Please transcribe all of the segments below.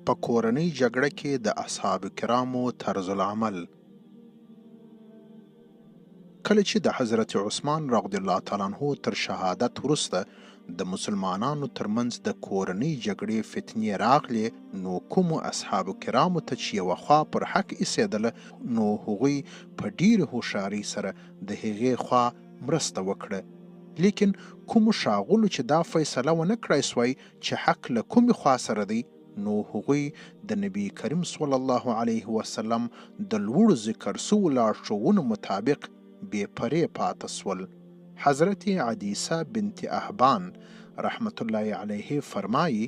په کورنۍ جګړه کې د اصحاب کرامو طرز العمل. کله چې د حضرت عثمان رضی الله تعالی عنہ تر شهادت وروسته د مسلمانانو ترمنځ د کورنۍ جګړې فتنې راغلې، نو کومو اصحاب کرامو ته چې یوه خوا پر حق ایسېدله، نو هغوی په ډېرې هوښیارۍ سره د هغې خوا مرسته وکړه. لیکن کومو ښاغلو چې دا فیصله ونه کړای سوی چې حق له کومې خوا سره دی، نو هغوی د نبی کریم صلی الله علیه وسلم د لوړو ذکر سوو لارښوونو مطابق بې پرې پاته سول. حضرت عدیسه بنت احبان رحمت الله علیه فرمایي،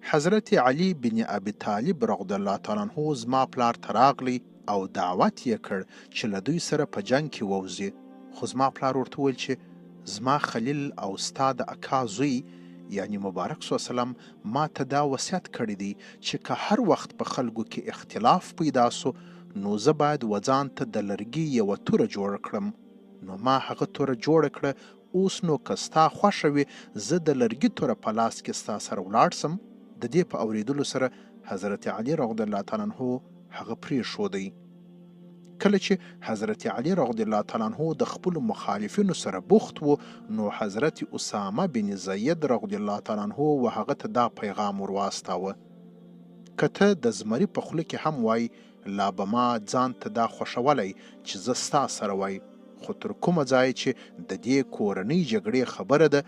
حضرت علی بن ابي طالب رضی الله تعالی عنہ زما پلار ته راغلی او دعوت یې کړ چې له دوی سره په جنګ کې ووځي، خو زما پلار ورته وویل چې زما خلیل او ستا د اکا زوی یعنی مبارک صلی الله علیه وسلم ما ته دا وصیت کړی دی چې که هر وخت په خلکو کې اختلاف پیدا سو، نو زه باید وځان ته د لرګي یوه توره جوړه کړم. نو ما هغه توره جوړه کړه. اوس نو که ستا خوښه وي زه د لرګي توره په لاس کې ستا سره ولاړ سم. د دې په اورېدلو سره حضرت علی رضی الله تعالی عنہ هغه پرېښودی. کله چې حضرت علی رضی الله تعالی عنہ د خپلو مخالفینو سره بوخت و، نو حضرت اسامه بن زید رضی الله تعالی عنہ و هغه ته دا پیغام ورواستاوه: که ته د زمري په خوله کې هم وای، لا به ما ځان ته دا خوښولی چې زه ستا سره وای، خو تر کومه ځایه چې د دې کورنۍ جګړې خبره ده،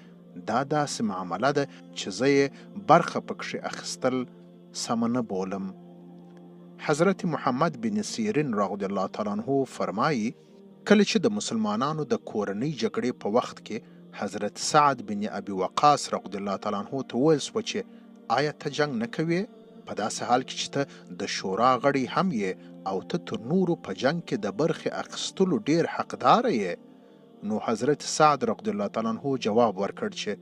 دا داسې معامله ده چې زه یې برخه پکښې اخیستل سمه نه بولم. حضرت محمد بن سیرین رضی الله تعالی عنہ فرمایي، کله چې د مسلمانانو د کورنۍ جګړې په وخت کې حضرت سعد بن ابي وقاص رضی الله تعالی عنہ ته وویل سوه چې آیا ته جنګ نه کوې؟ په داسې حال کې چې ته د شورا غړی هم یې او ته تر نورو په جنګ کې د برخې اخیستلو ډېر حقداره یې. نو حضرت سعد رضی الله تعالی عنہ جواب ورکړ چې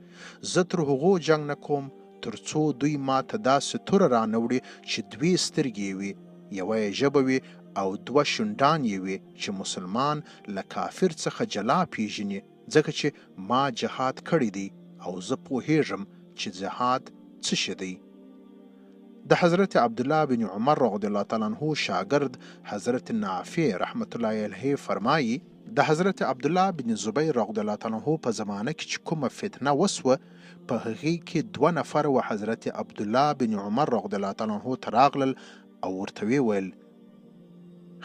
زه تر هغو جنګ نه کوم تر څو دوی ما ته داسې توره رانوړي چې دوې سترګې وي، یوه یې ژبه وي او دوه شونډان یې وي، چې مسلمان له کافر څخه جلا پیژني، ځکه چې ما جهاد کړی دی او زه پوهیږم چې جهاد څه شی دی. د حضرت عبدالله بن عمر رضی الله تعالی عنہ شاگرد حضرت نافع رحمت الله علیه فرمایي، د حضرت عبدالله بن زبیر رضی الله تعالی عنہ په زمانه کې چې کومه فتنه وسوه، په هغې کې 2 نفر و حضرت عبدالله بن عمر رضی الله تعالی عنہ ته راغلل او ورته ویل: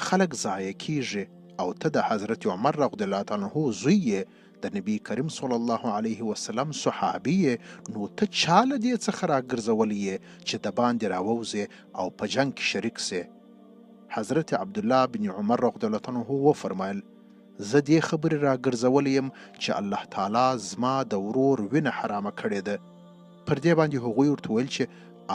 خلک ضایع کیږي او ته د حضرت عمر رضی الله تعالی عنہ زوی یې، د نبی کریم صلی الله علیه وسلم صحابي یې، نو ته چا له دې څخه راګرځولی یې چې د باندې راووځې او په جنګ کې شریک سې؟ حضرت عبدالله بن عمر رضی الله تعالی عنہ وفرمایل: زه دې خبرې راګرځولی یم چې الله تعالی زما د ورور وینه حرامه کړې ده. پر دې باندې هغوی ورته ویل چې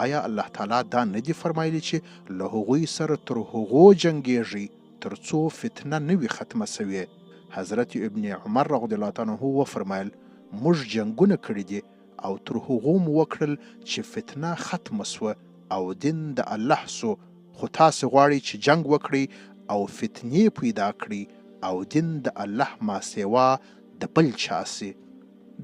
آیا الله تعالی دا نه دي فرمایلی چې له هغوی سره تر هغو جنګیږي تر څو فتنه نه وي ختمه سوې؟ حضرت ابن عمر رضی الله تعالی عنہ وفرمایل: موږ جنګونه کړي دي او تر هغو مو وکړل چې فتنه ختمه سوه او دین د الله سو، خو تاسې غواړئ چې جنګ وکړئ او فتنې پیدا کړئ او دین د الله ما سوا د بل چا سي.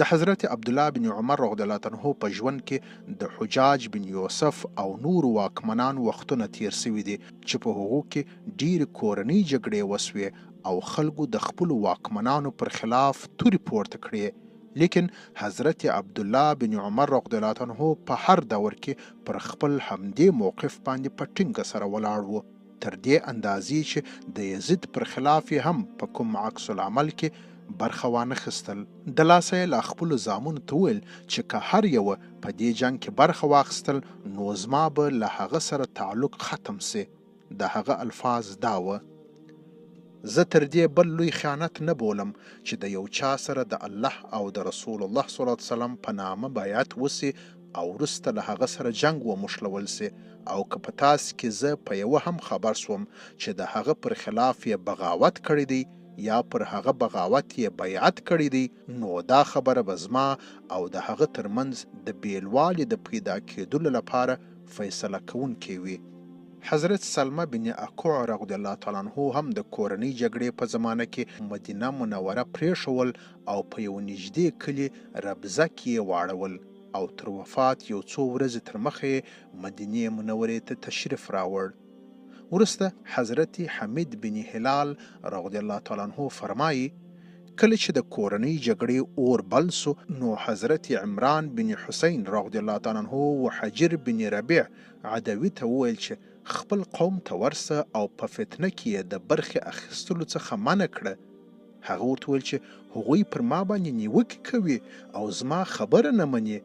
د حضرت عبدالله بن عمر رضی الله عنه په ژوند کې د حجاج بن یوسف او نور واکمنان وختونه تیر سوي دي چې په هغو کې ډېرې کورنۍ جګړې وسوې او خلکو د خپلو واکمنانو پر خلاف تورې پورته کړې. لیکن حضرت عبدالله بن عمر رضی الله عنه په هر دور کې پر خپل همدې موقف باندې په ټینګه سره ولاړ و، تر دې اندازې چې د یزید پر خلاف هم په کوم عکس العمل کې برخه وانه خستل. د لاسه یې له خپلو زامنو ته وویل چې که هر یوه په دې جنګ کې برخه واخیستل، نو زما به له هغه سره تعلق ختم سي. د هغه الفاظ دا وه: زه تر دې بل لوی خیانت نه بولم چې د یو چا سره د الله او د رسول الله صلی الله علیه وسلم په نامه بیعت وسي او وروسته له هغه سره جنګ وموښلول سي، او که په تاسې کې زه په یوه هم خبر سوم چې د هغه پر خلاف یې بغاوت کړی دی یا پر هغه بغاوت یې بیعت کړی دی، نو دا خبره به زما او د هغه ترمنځ د بیلوالي د پیدا کېدلو لپاره فیصله کوونکی وي. حضرت سلمه بن اکوع رضی الله تعالی عنہ هم د کورنۍ جګړې په زمانه کې مدینه منوره پرېښول او په یو نږدې کلي ربزه کې یې واړول. او تر وفات یو څو ورځې تر مخه مدینې منورې ته تشریف راوړ. وروسته حضرت حمید بن هلال رضی الله تعالی عنه فرمایي کله چې د کورنۍ جګړې اور بل سو نو حضرت عمران بن حسین رضی الله تعالی عنه او حجر بن ربیع عدوي ته وویل چې خپل قوم ته ورسه او په فتنه کې د برخې اخیستلو څخه منع کړه. هغه ورته وویل چې هغوی پر ما باندې نیوکې کوي او زما خبره نه مني.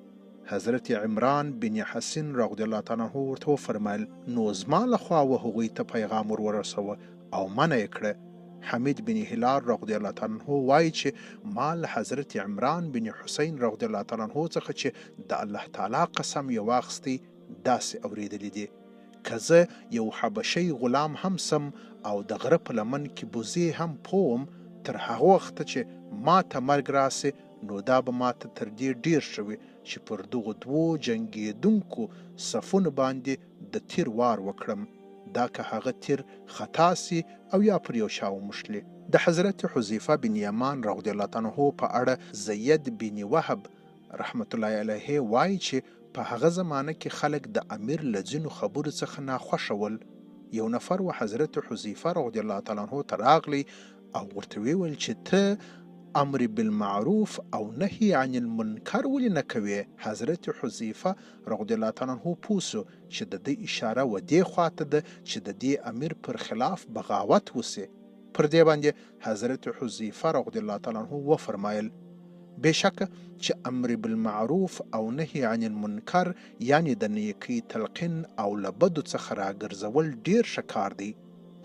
حضرت عمران بن حسین رضی الله تعالی عنه ورته وفرمایل نو زما لخوا هغوی ته پیغام ورسوه او منع یې کړه. حمید بن هلال رضی الله تعالی عنه وایي چې ما له حضرت عمران بن حسین رضی الله تعالی عنه څخه چې د الله تعالی قسم یې واخیستی داسې اورېدلی دي که زه یو حبشی غلام هم سم او د غره په لمن کې بوزې هم پوم تر هغه وخته چې ما ته مرګ راسي نو دا به ما ته تر دې ډیر شوي چې پر دغو دوو جنګېدونکو صفونو باندې د تیر وار وکړم، دا که هغه تیر خطا سي او یا پر یو شا وموښلي. د حضرت حذیفه بن یمان رضی الله تعالی عنه په اړه زید بن وهب رحمت الله علیه وایي چې په هغه زمانه کې خلک د امیر له ځینو خبرو څخه ناخوښه ول. یو نفر و حضرت حذیفه رضی الله تعالی عنه ته راغلی او ورته ویل چې ته امر بالمعروف او نهی عن المنکر ولې نه کوې؟ حضرت حذیفه رضی الله تعالی عنه پوه سو چې د دې اشاره و دې خواته ده چې د دې امیر پر خلاف بغاوت وسي. پر دې باندې حضرت حذیفه رضی الله تعالی عنه وفرمایل بېشکه چې امر بالمعروف او نهی عن المنکر یعنی د نیکۍ تلقین او له بدو څخه راګرځول ډیر ښه کار دی،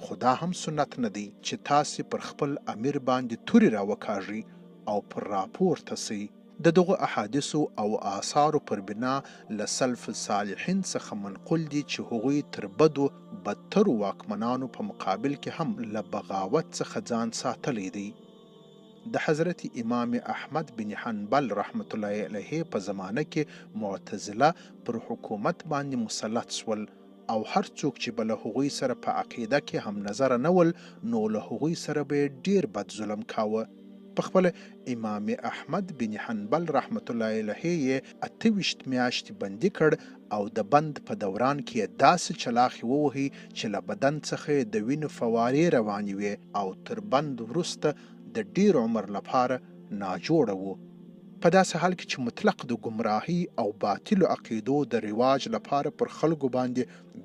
خو دا هم سنت نه دی چې تاسې پر خپل امیر باندې تورې راوکاږئ او پر راپورته سئ. د دغو احادیثو او آثارو پر بنا له سلف صالحین څخه منقول دي چې هغوی تر بدو بدترو واکمنانو په مقابل کې هم له بغاوت څخه ځان ساتلی دی. د حضرت امام احمد بن حنبل رحمت الله علیه په زمانه کې معتزله پر حکومت باندې مسلط شول او هر څوک چې به له هغوی سره په عقیده کې هم نظره نه ول نو له هغوی سره به ډیر بد ظلم کاوه. په خپله امام احمد بن حنبل رحمت الله علیه 28 میاشتې بندي کړ او د بند په دوران کې داسې چلاخې ووهي چې له بدن څخه د وینو فوارې روانې وې او تر بند وروسته د ډیر عمر لپاره ناجوړه وو. په داسې حال کې چې مطلق د ګمراهي او باطلو عقیدو د رواج لپاره پر خلکو باندې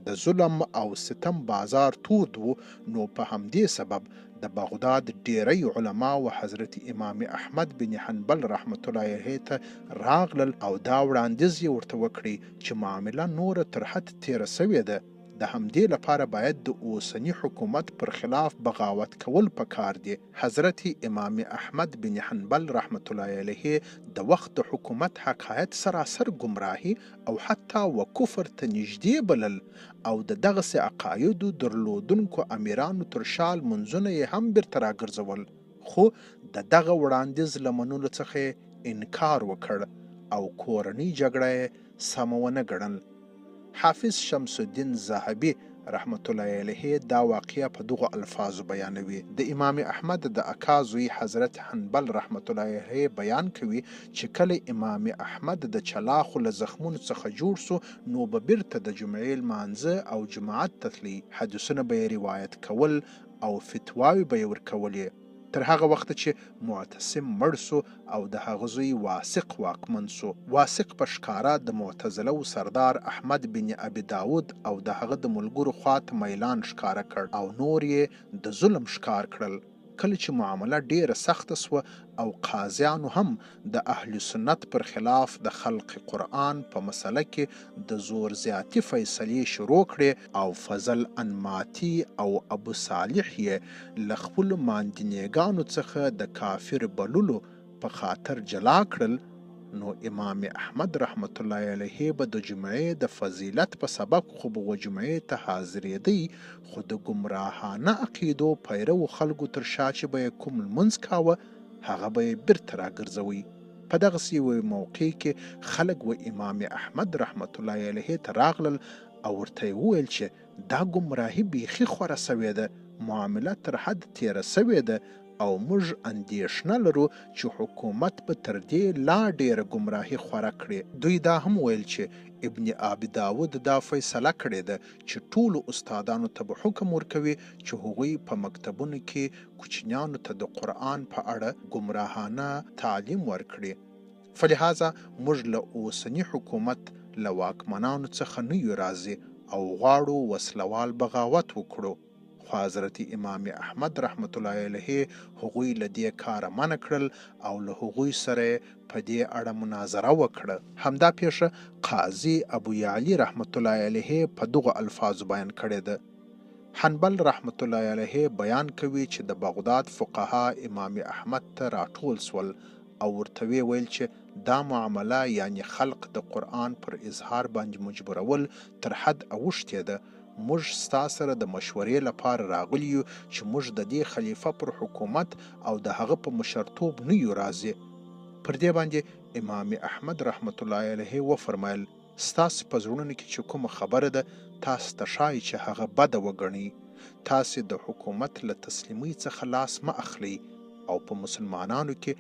د ظلم او ستم بازار تود وو، نو په همدې سبب د بغداد ډیری علما و حضرت امام احمد بن حنبل رحمت الله علیه ته راغلل او دا وړاندیز یې ورته وکړي چې معامله نوره تر حد تیره سوې ده، د همدې لپاره باید د اوسني حکومت پر خلاف بغاوت کول پکار دي. حضرت امام احمد بن حنبل رحمت الله علیه د وخت د حکومت حقایق سراسر گمراهی او حتی و کفر ته نږدې بلل او د دغسې عقایدو درلودونکو امیرانو تر شال منځونه یې هم بیرته راګرځول، خو د دغه وړاندیز له منلو څخه انکار وکړ او کورنۍ جګړه یې سمه ونه ګڼل. حافظ شمس الدین ذهبي رحمت الله علیه دا واقعه په دغو الفاظو بیانوي. د امام احمد د اکا زوی حضرت حنبل رحمت الله علیه بیان کوي چې کله امام احمد د چلاخو له زخمونو څخه جوړ سو نو به بیرته د جمعې لمانځه او جماعت ته تلي، حدیثونه به یې روایت کول او فتواوې به یې ورکولې تر هغه وخت چې معتصم مړ سو او د هغه زوی واسق واکمن سو. واسق په ښکاره د معتزله و سردار احمد بن ابي داود او د هغه د ملګرو خواته میلان ښکاره کړ او نور یې د ظلم ښکار کړل. کله چې معامله ډیره سخته سوه او قاضیانو هم د اهل سنت پر خلاف د خلق قرآن په مسله کې د زور زیاتی فیصلې شروع کړې او فضل انماتی او ابو صالح یې له خپلو ماندینېګانو څخه د کافر بللو په خاطر جلا کړل، نو امام احمد رحمت الله علیه به د جمعې د فضیلت په سبب خو به جمعې ته حاضرېدی، خو د ګمراهانه عقیدو پیرو خلکو تر شا چې به یې کوم لمونځ کاوه هغه به یې بیرته راګرځوي. په دغسې یوه موقع کې خلک و امام احمد رحمت الله علیه ته راغلل او ورته یې وویل چې دا ګمراهي بیخي خوره سوې ده، معامله تر حد تیره سوې ده او موږ اندېښنه لرو چې حکومت به تر دې لا ډېره ګمراهي خوره کړي. دوی دا هم ویل چې ابن ابي داود دا فیصله کړې ده چې ټولو استادانو ته به حکم ورکوي چې هغوی په مکتبونو کې کوچنیانو ته د قرآن په اړه ګمراهانه تعلیم ورکړي. فلهذا موږ له اوسني حکومت له واکمنانو څخه نه یو راضي او غواړو وسلوال بغاوت وکړو. خو حضرت امام احمد رحمت الله علیه هغوی له دې کاره منع کړل او له هغوی سره په دې اړه مناظره وکړه. همدا پیښه قاضي ابو یعلی رحمت الله علیه په دغه الفاظو بیان کړې ده. حنبل رحمت الله علیه بیان کوي چې د بغداد فقها امام احمد ته راټول سول او ورته ویل چې دا معامله یعنی خلق د قرآن پر اظهار باندې مجبورول تر حد اوښتې ده. موږ ستا سره د مشورې لپاره راغلي یو چې موږ د دې خلیفه پر حکومت او د هغه په مشرتوب نه یو راضي. پر دې باندې امام احمد رحمت الله علیه وفرمایل ستاسو په زړونو کې چې کومه خبره ده تاسو ته ښایي چې هغه بده وګڼئ. تاسې د حکومت له تسلیمۍ څخه لاس مه اخلئ او په مسلمانانو کې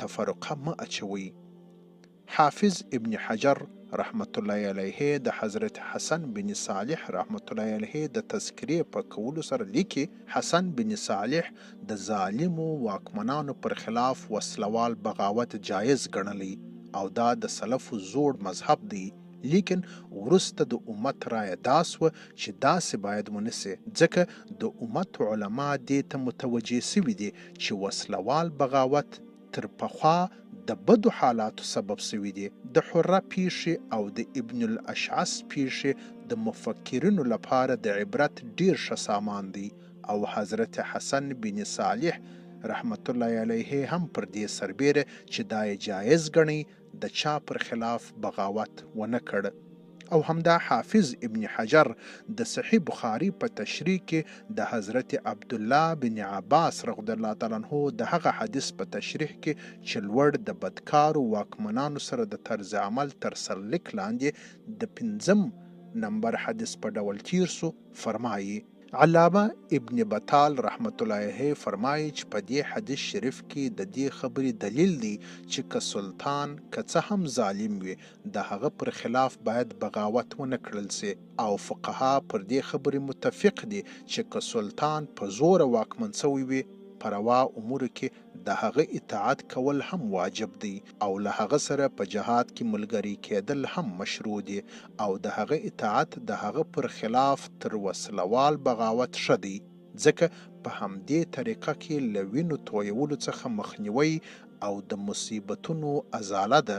تفرقه مه اچوئ. حافظ ابن حجر رحمت الله علیه د حضرت حسن بن صالح رحمت الله علیه د تذکرې په کولو سره لیکي حسن بن صالح د ظالمو واکمنانو پر خلاف وسلوال بغاوت جایز ګڼلی او دا د سلفو زوړ مذهب دی. لیکن وروسته د امت رایه دا سوه چې داسې باید ونسي، ځکه د امت علما دې ته متوجه سوي دي چې وسلوال بغاوت تر پخوا د بدو حالاتو سبب سوي دي. د حره پیښې او د ابن الاشعث پیښې د مفکرینو لپاره د عبرت ډیر ښه سامان دی او حضرت حسن بن صالح رحمت الله علیه هم پر دې سربیره چې دا جایز ګڼي د چا پر خلاف بغاوت ونه کړ. او همدا حافظ ابن حجر د صحیح بخاری په تشریح کې د حضرت عبدالله بن عباس رضی الله تعالی عنہ د هغه حدیث په تشریح کې چې لوړ د بدکارو واکمنانو سره د طرز عمل تر سرلیک لاندې د 5 نمبر حدیث په ډول تیر سو فرمایي. علامه ابن بطال رحمت الله علیه فرمایي چې په دې حدیث شریف کې د دې خبرې دلیل دی چې که سلطان که څه هم ظالم وي د هغه پر خلاف باید بغاوت ونه کړل سي او فقها پر دې خبرې متفق دي چې که سلطان په زور واکمن شوی وي په روا امورو کې د هغه اطاعت کول هم واجب دی او له هغه سره په جهاد کې ملګری کېدل هم مشروع دي او د هغه اطاعت د هغه پر خلاف تر وسلوال بغاوت ښه دی، ځکه په همدې طریقه کې له وینو تویولو څخه مخنیوی او د مصیبتونو ازاله ده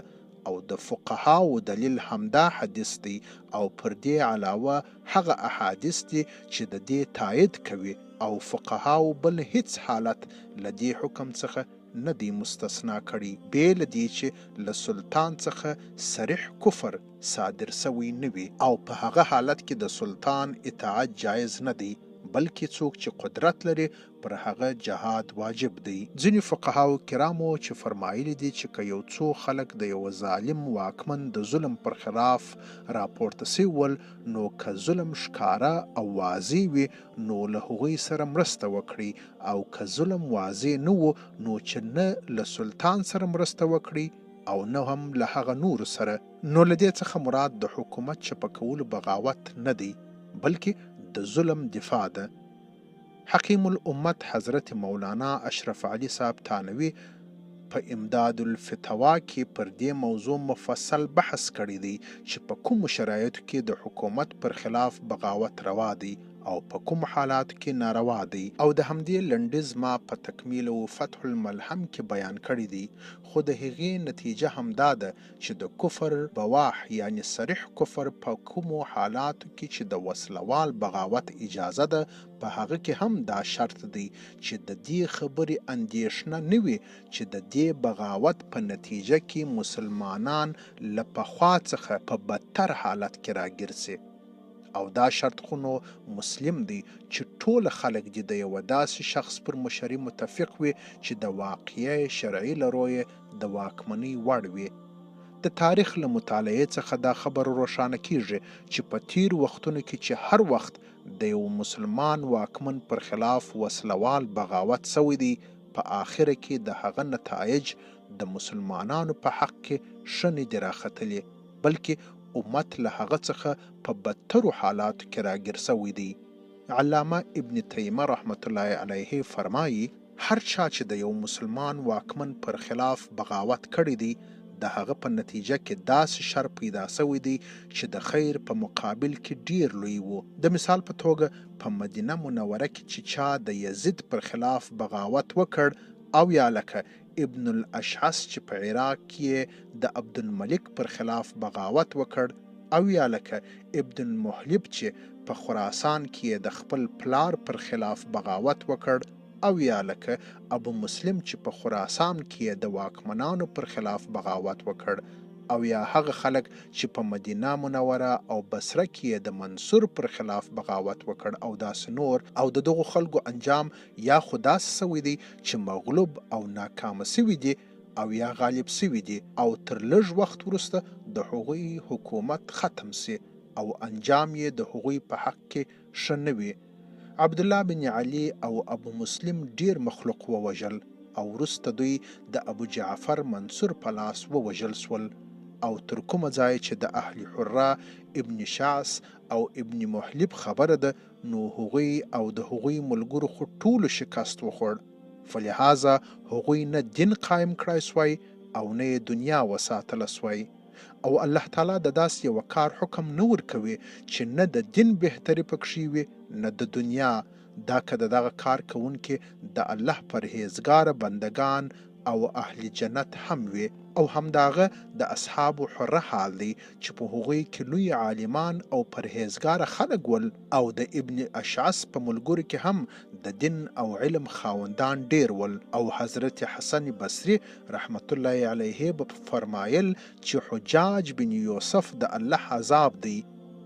او د فقهاو دلیل همدا حدیث دی او پر دې علاوه هغه احادیث دي چې د دې تایید کوي او فقهاو بل هیڅ حالت له دې حکم څخه نه دی مستثنا کړي بې له دې چې له سلطان څخه صریح کفر صادر سوی نه وي او په هغه حالت کې د سلطان اطاعت جایز نه دی بلکې څوک چې قدرت لري پر هغه جهاد واجب دی. ځینې فقهاو کرامو چې فرمایلی دي چې که یو څو خلک د یو ظالم واکمن د ظلم پر خلاف راپورته سوي ول نو که ظلم ښکاره او واضح وي نو له هغوی سره مرسته وکړي او که ظلم واضح نه و نو چې نه له سلطان سره مرسته وکړي او نه هم له هغه نور سره. نو له دې څخه مراد د حکومت چپه کولو بغاوت نه دی بلکې د ظلم دفاع ده. حکیم الامت حضرت مولانا اشرف علي صاحب تانوي په امداد الفتوا کې پر دې موضوع مفصل بحث کړی دی چې په کوم شرایطو کې د حکومت پر خلاف بغاوت روا دی او په کوم حالاتو کې ناروا دی او د همدې لنډیز ما په تکمیل او فتح الملهم کې بیان کړی دی. خو د هغې نتیجه همدا ده چې د کفر بواح یعنی صریح کفر په کومو حالاتو کې چې د وسلوال بغاوت اجازه ده په هغه کې هم دا شرط دی چې د دې خبرې اندېښنه نه وي چې د دې بغاوت په نتیجه کې مسلمانان له پخوا څخه په بدتر حالت کې راګرځي او دا شرط خو نو مسلم دی چې ټول خلک دي د یو داسې شخص پر مشري متفق وي چې د واقعي شرعي لرویه د واکمنۍ وړ وي. د تاریخ له مطالعې څخه دا خبر روښانه کیږي چې په تیر وختونو کې چې هر وخت د یو مسلمان واکمن پر خلاف وسلوال بغاوت سوی دی په آخره کې د هغه نتایج د مسلمانانو په حق کې ښه نه دي راختلي، بلکې امت له هغه څخه په بدترو حالاتو کې راګیر سوی دی. علامه ابن تیمیه رحمت الله علیه فرمایي هر چا چې د یو مسلمان واکمن پر خلاف بغاوت کړی دی د هغه په نتیجه کې داسې شر پیدا سوی دی چې د خیر په مقابل کې ډیر لوی وو. د مثال په توګه په مدینه منوره کې چې چا د یزید پر خلاف بغاوت وکړ، او یا لکه ابن الاشعث چې په عراق کې د عبدالملک پر خلاف بغاوت وکړ، او یا لکه ابن المحلب چې په خراسان کې د خپل پلار پر خلاف بغاوت وکړ، او یا لکه ابو مسلم چې په خراسان کې د واکمنانو پر خلاف بغاوت وکړ، او یا هغه خلک چې په مدینه منوره او بصره کې د منصور پر خلاف بغاوت وکړ، او داسې نور. او د دغو خلکو انجام یا خو داسې سوی دی چې مغلوب او ناکامه سوي دي، او یا غالب سوي دي، او تر لږ وخت وروسته د هغوی حکومت ختم سي او انجام یې د هغوی په حق کې ښه نه وي. عبدالله بن علي او ابو مسلم ډیر مخلوق ووژل، او وروسته دوی د ابو جعفر منصور په لاس ووژل سول، او تر کومه ځای چې د اهل حره ابن شعث او ابن محلب خبره ده، نو هغوی او د هغوی ملګرو خو ټولو شکست وخوړ، فلهذا هغوی نه دین قایم کړای سوی او نه یې دنیا وساتله سوی. او الله تعالی د داسې یو کار حکم نه ورکوي چې نه د دین بهتري پکښې وي نه د دنیا، دا که د دغه کار کوونکې د الله پرهیزګاره بندگان او اهل جنت هم وي. او همداغه د اصحاب حره حال دی چې په هغوی کې لوی عالمان او پرهیزګاره خلک ول، او د ابن اشعث په ملګرو کې هم د دین او علم خاوندان ډیر ول. او حضرت حسن بصری رحمت الله علیه به فرمایل چې حجاج بن یوسف د الله عذاب دی،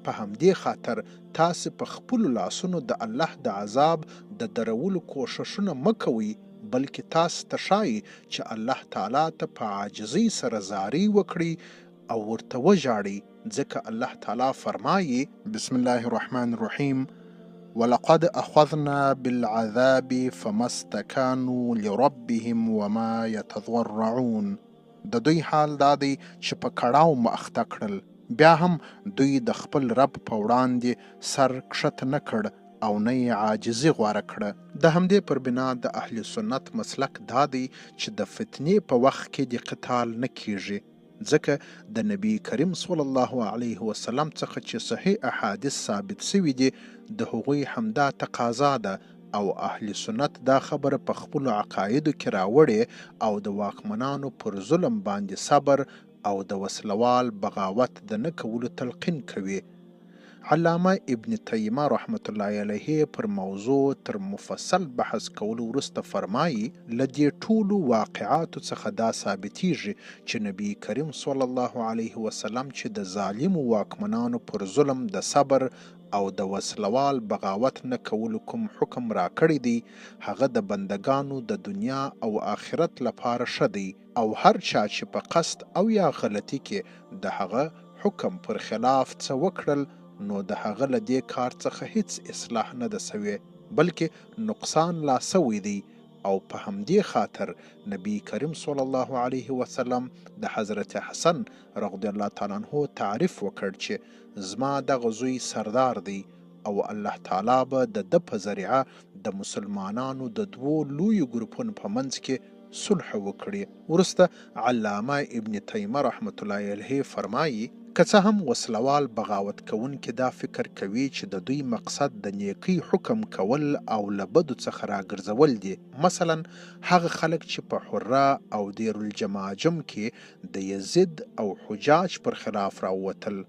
په همدې خاطر تاسو په خپل لاسونو د الله د عذاب د درولو کوششونه مکوئ، بلکې تاسو ته ښایي چې الله تعالی ته په عاجزۍ سره زاری وکړي او ورته وژاړئ، ځکه الله تعالی فرمایي بسم الله الرحمن الرحیم ولقد اخذنا بالعذاب فما استكانوا لربهم وما يتضرعون. د دوی حال دا دی چې په کړاو مخته کړل، بیا هم دوی د خپل رب په وړاندې سر کښته نه کړ او نه یې عاجزي غوره کړه. د همدې پر بنا د اهل سنت مسلک دا دی چې د فتنې په وخت کې د قتال نه کیږي، ځکه د نبی کریم صلی الله علیه وسلم څخه چې صحیح احادیث ثابت سوي دي د هغوی همدا تقاضا ده، او اهل سنت دا خبره په خپلو عقایدو کې راوړې او د واکمنانو پر ظلم باندې صبر او د وسلوال بغاوت د نه کولو تلقین کوي. علامه ابن تیمیه رحمت الله علیه پر موضوع تر مفصل بحث کولو وروسته فرمایي له دې ټولو واقعاتو څخه دا ثابتیږي چې نبی کریم صلی الله علیه وسلم چې د ظالمو واکمنانو پر ظلم د صبر او د وسلوال بغاوت نه کولو کوم حکم راکړی دی هغه د بندگانو د دنیا او آخرت لپاره ښه دی، او هر چا چې په قصد او یا غلطي کې د هغه حکم پر خلاف څه وکړل نو د هغه له دې کار څخه هیڅ اصلاح نه ده سوې بلکې نقصان لا سوی دی. او په همدې خاطر نبی کریم صلی الله علیه وسلم د حضرت حسن رضی الله تعالی عنه تعریف وکړ چې زما دغه زوی سردار دی او الله تعالی به د په ذریعه د مسلمانانو د دوو لویو ګروپونو په منځ کې صلح وکړي. وروسته علامه ابن تیمیه رحمت الله علیه فرمایي که څه هم وسلوال بغاوت کوونکي دا فکر کوي چې د دوی مقصد د نیکی حکم کول او له بدو څخه راګرځول دي، مثلا هغه خلک چې په حره او دیر الجماجم کې د یزید او حجاج پر خلاف راووتل،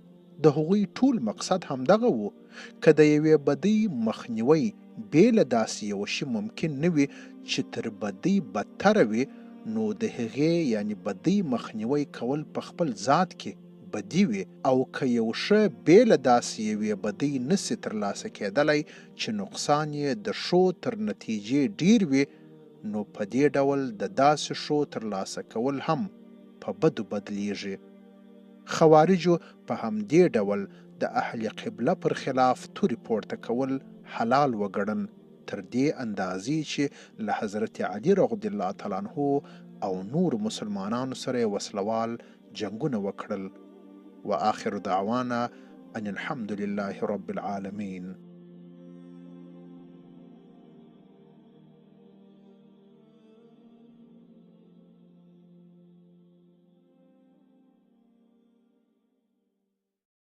د هغوی ټول مقصد همدغه وو. که د یوې بدۍ مخنیوی بې له داسې یو شي ممکن نه وي چې تر بدۍ بدتره وي، نو د هغې یعنی بدۍ مخنیوی کول په خپل ذات کې بدی وي، او که یو ښه بې له داسې یوې بدۍ نسي ترلاسه کېدلی چې نقصان یې د ښو تر نتیجې ډیر وي، نو په دې ډول د داسې ښو ترلاسه کول هم په بدو بدلیږي. خوارجو په همدې ډول د اهل قبله پر خلاف تورې پورته کول حلال وګڼل، تر دې اندازې چې له حضرت علي رضی الله تعالی عنه او نور مسلمانانو سره وسلوال جنگونه وکړل. وآخر دعوانا ان الحمد لله رب العالمين.